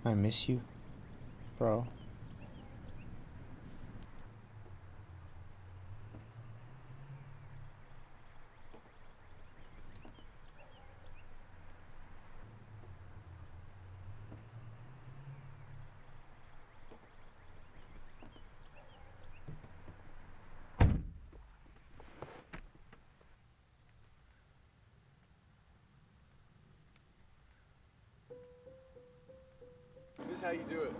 I miss you, bro. This is how you do it.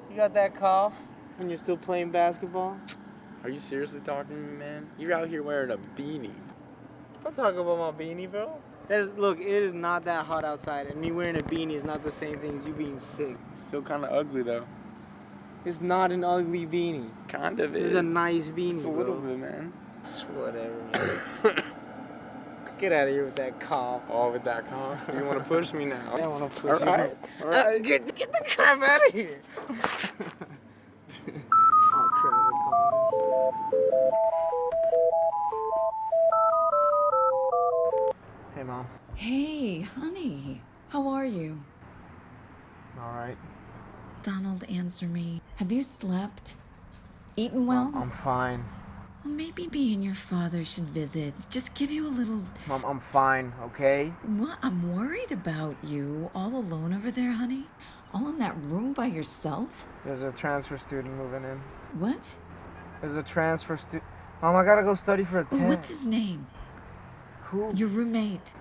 You got that cough when you're still playing basketball? Are you seriously talking to me, man? You're out here wearing a beanie. Don't talk about my beanie, bro. Look, it is not that hot outside, and me wearing a beanie is not the same thing as you being sick. Still kind of ugly, though. It's not an ugly beanie. Kind of This is. is a nice beanie, Just a little bit, man. Just whatever, man. Get out of here with that cough. Oh, with that cough? You want to push me now? I don't want to push you. All right. Get the crap out of here. Oh, crap. Hey, Mom. Hey, honey. How are you? All right. Donald, answer me. Have you slept? Eaten well? Mom, I'm fine. Well, maybe me and your father should visit. Just give you a little... Mom, I'm fine, okay? What? I'm worried about you. All alone over there, honey? All in that room by yourself? There's a transfer student moving in. What? There's a transfer student. Mom, I gotta go study for a test. What's his name? Who? Your roommate.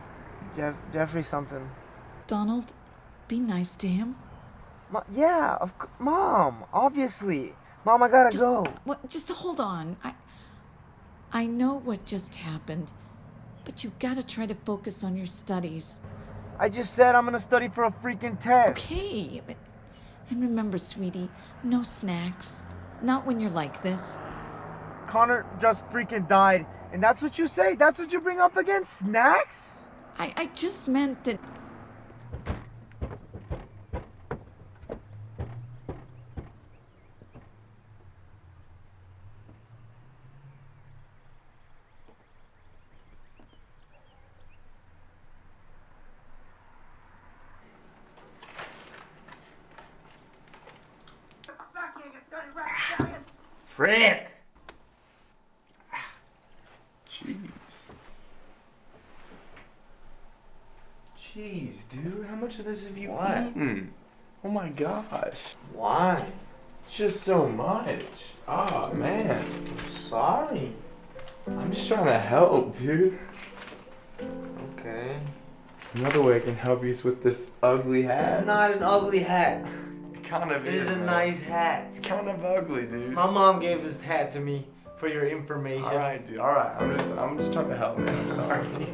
Jeffrey something. Donald, be nice to him. Yeah, Mom, obviously. Mom, I gotta go. What? Just hold on. I know what just happened, but you gotta try to focus on your studies. I just said I'm gonna study for a freaking test. Okay, and remember, sweetie, no snacks. Not when you're like this. Connor just freaking died, and that's what you say? That's what you bring up again? Snacks? I just meant that... Frick! Jeez. Jeez, dude. How much of this have you eaten? Oh my gosh. Why? Just so much. Oh, man. Sorry. I'm just trying to help, dude. Okay. Another way I can help you is with this ugly hat. It's not an ugly hat. It kind of It is, is a man. nice hat. It's kind of ugly, dude. My mom gave this hat to me for your information. All right, dude. All right. I'm just trying to help, man. I'm sorry.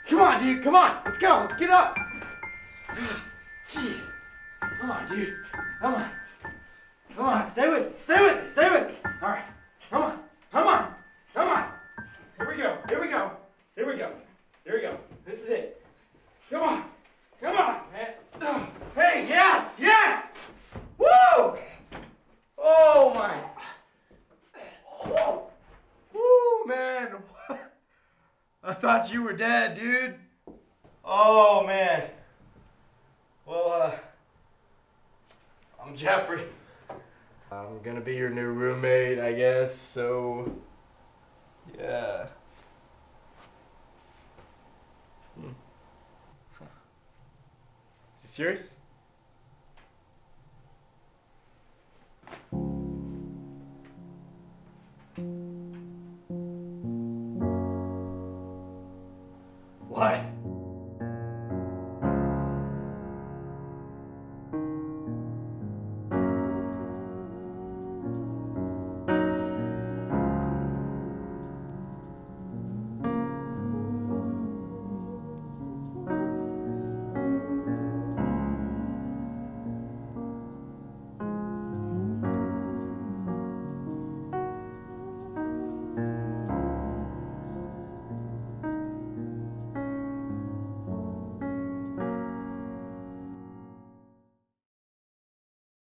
Come on, dude. Come on. Let's go. Let's get up. Jeez. Come on, dude. Come on. Come on. Stay with me. Stay with me. Stay with me. All right. Come on. Come on. Come on. Here we go. Here we go. Here we go. Here we go. This is it. Come on. Come on, man. Hey, yes. Yes. Woo. Oh, my. Woo, man. I thought you were dead, dude. Oh, man. Well, I'm Jeffrey. I'm gonna be your new roommate, I guess, so... yeah. Is he serious?